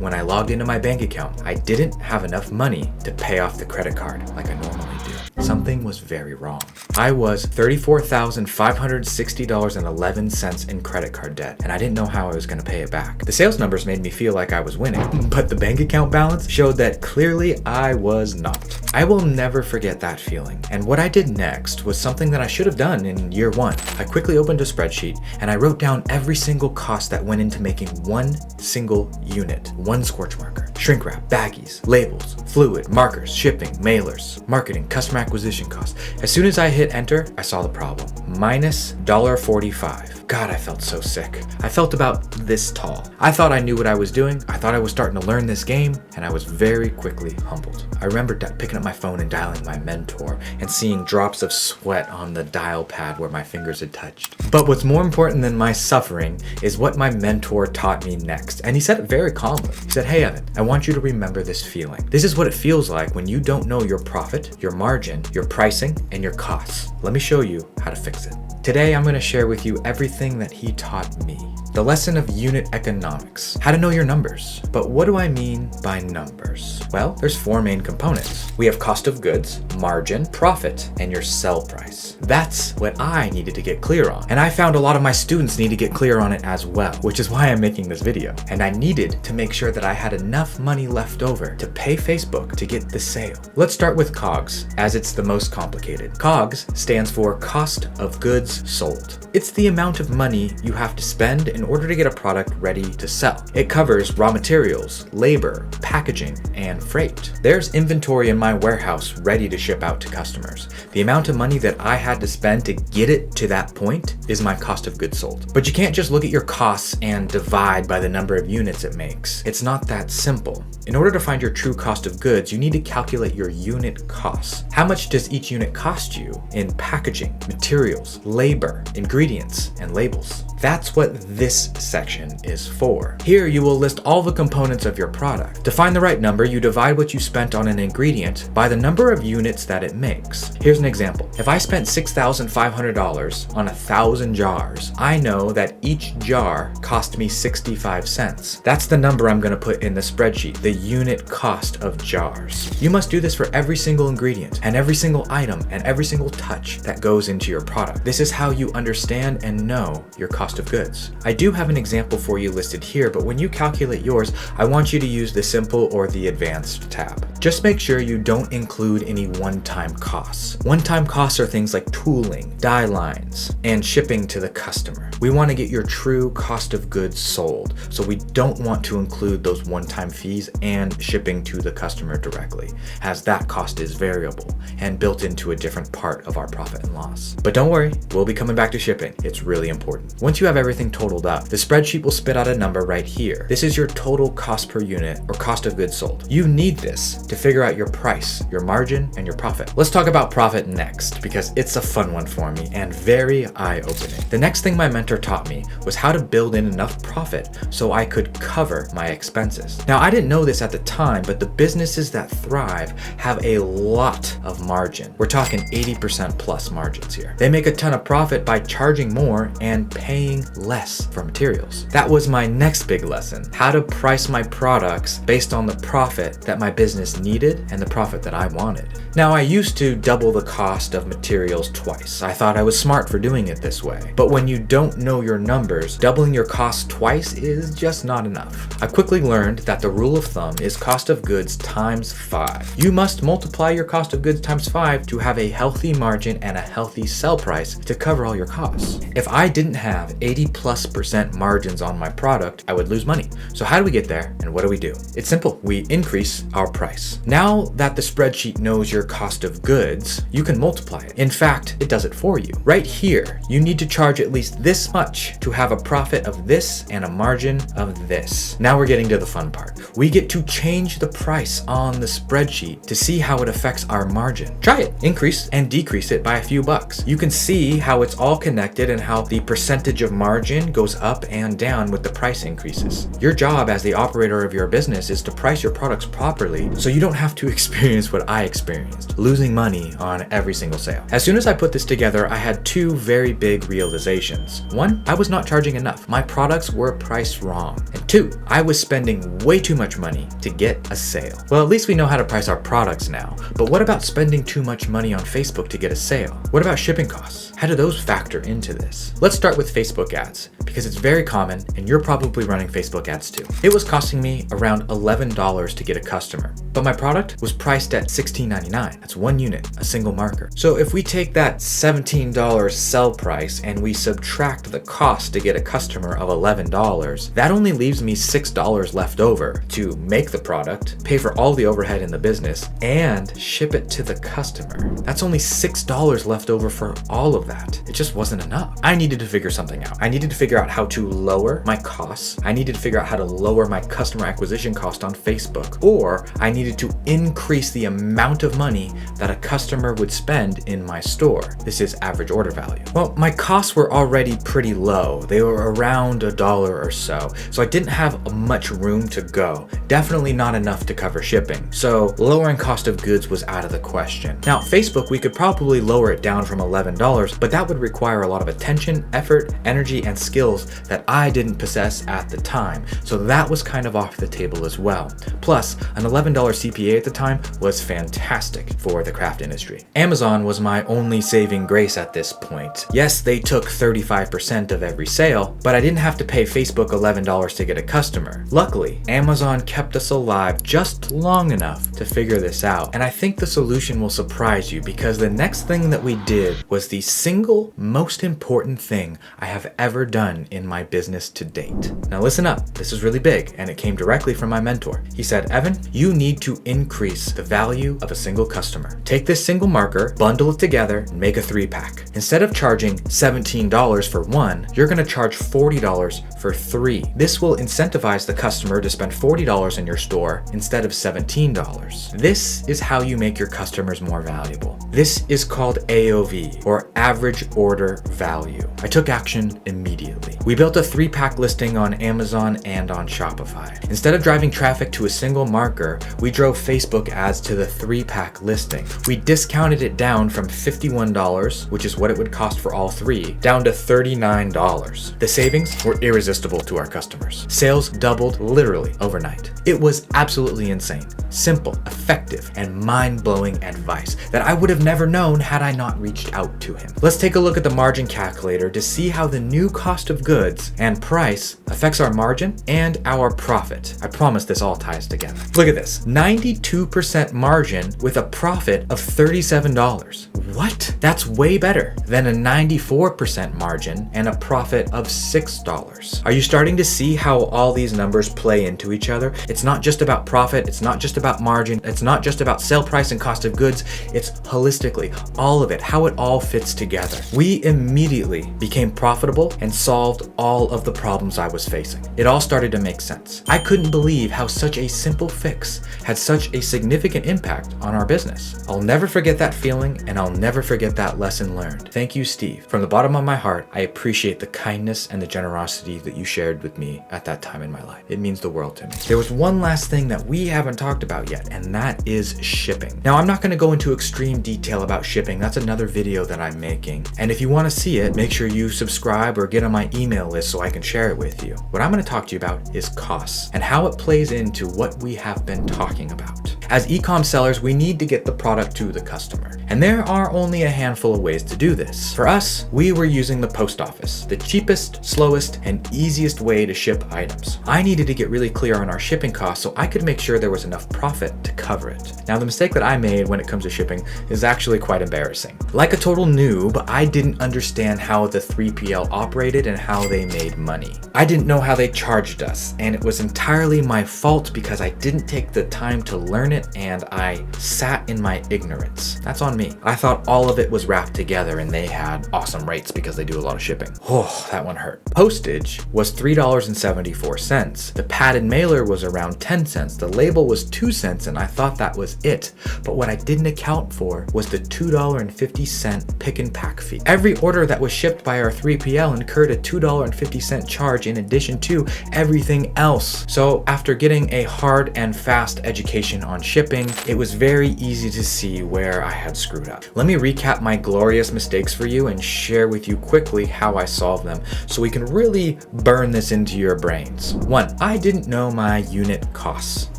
When I logged into my bank account, I didn't have enough money to pay off the credit card like I normally do. Something was very wrong. I was $34,560.11 in credit card debt, and I didn't know how I was going to pay it back. The sales numbers made me feel like I was winning, but the bank account balance showed that clearly I was not. I will never forget that feeling, and what I did next was something that I should have done in year one. I quickly opened a spreadsheet, and I wrote down every single cost that went into making one single unit. One Scorch marker, shrink wrap, baggies, labels, fluid, markers, shipping, mailers, marketing, customer acquisition costs. As soon as I hit enter, I saw the problem. Minus $1.45. God, I felt so sick. I felt about this tall. I thought I knew what I was doing. I thought I was starting to learn this game, and I was very quickly humbled. I remember picking up my phone and dialing my mentor and seeing drops of sweat on the dial pad where my fingers had touched. But what's more important than my suffering is what my mentor taught me next. And he said it very calmly. He said, "Hey, Evan, I want you to remember this feeling. This is what it feels like when you don't know your profit, your margin, your pricing, and your costs. Let me show you how to fix it." Today, I'm going to share with you everything that he taught me. The lesson of unit economics, how to know your numbers. But what do I mean by numbers? Well, there's four main components. We have cost of goods, margin, profit, and your sell price. That's what I needed to get clear on. And I found a lot of my students need to get clear on it as well, which is why I'm making this video. And I needed to make sure that I had enough money left over to pay Facebook to get the sale. Let's start with COGS, as it's the most complicated. COGS stands for cost of goods sold. It's the amount of money you have to spend in order to get a product ready to sell. It covers raw materials, labor, packaging, and freight. There's inventory in my warehouse ready to ship out to customers. The amount of money that I had to spend to get it to that point is my cost of goods sold. But you can't just look at your costs and divide by the number of units it makes. It's not that simple. In order to find your true cost of goods, you need to calculate your unit costs. How much does each unit cost you in packaging, materials, labor, ingredients, and labels? That's what this section is for. Here you will list all the components of your product. To find the right number, you divide what you spent on an ingredient by the number of units that it makes. Here's an example. If I spent $6,500 on 1,000 jars, I know that each jar cost me 65 cents. That's the number I'm going to put in the spreadsheet, the unit cost of jars. You must do this for every single ingredient and every single item and every single touch that goes into your product. This is how you understand and know your cost of goods. I do have an example for you listed here, but when you calculate yours, I want you to use the simple or the advanced tab. Just make sure you don't include any one-time costs. One-time costs are things like tooling, die lines, and shipping to the customer. We want to get your true cost of goods sold, so we don't want to include those one-time fees and shipping to the customer directly, as that cost is variable and built into a different part of our profit and loss. But don't worry, we'll be coming back to shipping. It's really important. Once you have everything totaled up, the spreadsheet will spit out a number right here. This is your total cost per unit or cost of goods sold. You need this to figure out your price, your margin, and your profit. Let's talk about profit next, because it's a fun one for me and very eye-opening. The next thing my mentor taught me was how to build in enough profit so I could cover my expenses. Now, I didn't know this at the time, but the businesses that thrive have a lot of margin. We're talking 80% plus margins here. They make a ton of profit by charging more and paying less for materials. That was my next big lesson, how to price my products based on the profit that my business needed and the profit that I wanted. Now, I used to double the cost of materials twice. I thought I was smart for doing it this way. But when you don't know your numbers, doubling your costs twice is just not enough. I quickly learned that the rule of thumb is cost of goods times 5. You must multiply your cost of goods times 5 to have a healthy margin and a healthy sell price to cover all your costs. If I didn't have 80+% margins on my product, I would lose money. So how do we get there and what do we do? It's simple. We increase our price. Now that the spreadsheet knows your cost of goods, you can multiply it. In fact, it does it for you. Right here, you need to charge at least this much to have a profit of this and a margin of this. Now we're getting to the fun part. We get to change the price on the spreadsheet to see how it affects our margin. Try it. Increase and decrease it by a few bucks. You can see how it's all connected and how the percentage percentage of margin goes up and down with the price increases. Your job as the operator of your business is to price your products properly so you don't have to experience what I experienced, losing money on every single sale. As soon as I put this together, I had two very big realizations. One, I was not charging enough. My products were priced wrong. And two, I was spending way too much money to get a sale. Well, at least we know how to price our products now, but what about spending too much money on Facebook to get a sale? What about shipping costs? How do those factor into this? Let's start with Facebook ads, because it's very common and you're probably running Facebook ads too. It was costing me around $11 to get a customer, but my product was priced at $16.99. That's one unit, a single marker. So if we take that $17 sell price and we subtract the cost to get a customer of $11, that only leaves me $6 left over to make the product, pay for all the overhead in the business, and ship it to the customer. That's only $6 left over for all of that. It just wasn't enough. I needed to figure something out. I needed to figure out how to lower my costs. I needed to figure out how to lower my customer acquisition cost on Facebook, or I needed to increase the amount of money that a customer would spend in my store. This is average order value. Well, my costs were already pretty low. They were around $1 or so I didn't have much room to go. Definitely not enough to cover shipping. So lowering cost of goods was out of the question. Now, Facebook, we could probably lower it down from $11, but that would require a lot of attention, effort, energy, and skills that I didn't possess at the time. So that was kind of off the table as well. Plus, an $11 CPA at the time was fantastic for the craft industry. Amazon was my only saving grace at this point. Yes, they took 35% of every sale, but I didn't have to pay Facebook $11 to get a customer. Luckily, Amazon kept us alive just long enough to figure this out. And I think the solution will surprise you, because the next thing that we did was the single most important thing I have ever done in my business to date. Now listen up, this is really big, and it came directly from my mentor. He said, Evan, you need to increase the value of a single customer. Take this single marker, bundle it together, and make a 3-pack. Instead of charging $17 for one, you're gonna charge $40 for 3. This will incentivize the customer to spend $40 in your store instead of $17. This is how you make your customers more valuable. This is called AOV, or average order value. I took action immediately. We built a 3-pack listing on Amazon and on Shopify. Instead of driving traffic to a single marker, we drove Facebook ads to the 3-pack listing. We discounted it down from $51, which is what it would cost for all 3, down to $39. The savings were irresistible to our customers. Sales doubled literally overnight. It was absolutely insane. Simple, effective, and mind-blowing advice that I would have never known had I not reached out to him. Let's take a look at the margin calculator to see how the new cost of goods and price affects our margin and our profit. I promise this all ties together. Look at this, 92% margin with a profit of $37. What? That's way better than a 94% margin and a profit of $6. Are you starting to see how all these numbers play into each other? It's not just about profit, it's not just about margin, it's not just about sale price and cost of goods, it's holistically, all of it, how it all fits together. We immediately became profitable and solved all of the problems I was facing. It all started to make sense. I couldn't believe how such a simple fix had such a significant impact on our business. I'll never forget that feeling, and I'll never forget that lesson learned. Thank you, Steve. From the bottom of my heart, I appreciate the kindness and the generosity that you shared with me at that time in my life. It means the world to me. There was one last thing that we haven't talked about yet, and that is shipping. Now, I'm not going to go into extreme detail about shipping. That's another video that I'm making. And if you want to see it, make sure you subscribe or get on my email list so I can share it with you. What I'm going to talk to you about is costs and how it plays into what we have been talking about. As e-com sellers, we need to get the product to the customer. And there are only a handful of ways to do this. For us, we were using the post office, the cheapest, slowest, and easiest way to ship items. I needed to get really clear on our shipping costs so I could make sure there was enough profit to cover it. Now, the mistake that I made when it comes to shipping is actually quite embarrassing. Like a total noob, I didn't understand how the 3PL operated and how they made money. I didn't know how they charged us, and it was entirely my fault because I didn't take the time to learn it and I sat in my ignorance. That's on me. me. I thought all of it was wrapped together and they had awesome rates because they do a lot of shipping. Oh, that one hurt. Postage was $3.74. The padded mailer was around 10 cents. The label was 2 cents and I thought that was it. But what I didn't account for was the $2.50 pick and pack fee. Every order that was shipped by our 3PL incurred a $2.50 charge in addition to everything else. So after getting a hard and fast education on shipping, it was very easy to see where I had screwed up. Let me recap my glorious mistakes for you and share with you quickly how I solved them so we can really burn this into your brains. 1, I didn't know my unit costs.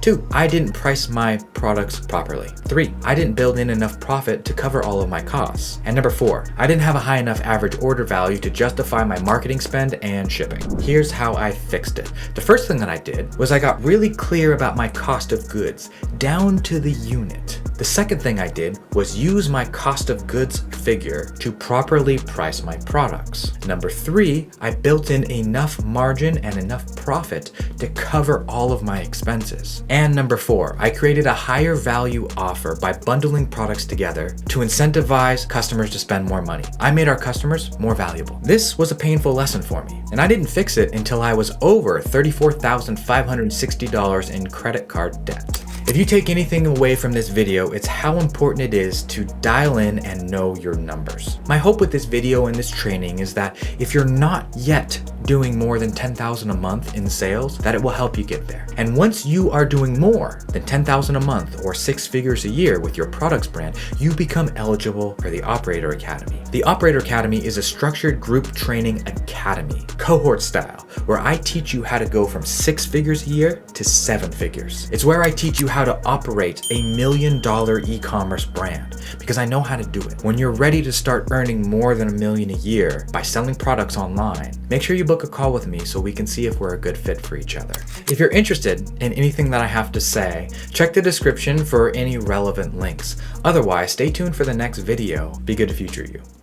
2, I didn't price my products properly. 3, I didn't build in enough profit to cover all of my costs. And number 4, I didn't have a high enough average order value to justify my marketing spend and shipping. Here's how I fixed it. The first thing that I did was I got really clear about my cost of goods down to the unit. The second thing I did was use my cost of goods figure to properly price my products. Number 3, I built in enough margin and enough profit to cover all of my expenses. And number 4, I created a higher value offer by bundling products together to incentivize customers to spend more money. I made our customers more valuable. This was a painful lesson for me, and I didn't fix it until I was over $34,560 in credit card debt. If you take anything away from this video, it's how important it is to dial in and know your numbers. My hope with this video and this training is that if you're not yet doing more than $10,000 a month in sales, that it will help you get there. And once you are doing more than $10,000 a month or 6 figures a year with your products brand, you become eligible for the Operator Academy. The Operator Academy is a structured group training academy, cohort style, where I teach you how to go from 6 figures a year to 7 figures. It's where I teach you how to operate a $1 million e-commerce brand because I know how to do it. When you're ready to start earning more than $1 million a year by selling products online, make sure you book a call with me so we can see if we're a good fit for each other. If you're interested in anything that I have to say, check the description for any relevant links. Otherwise, stay tuned for the next video. Be good to future you.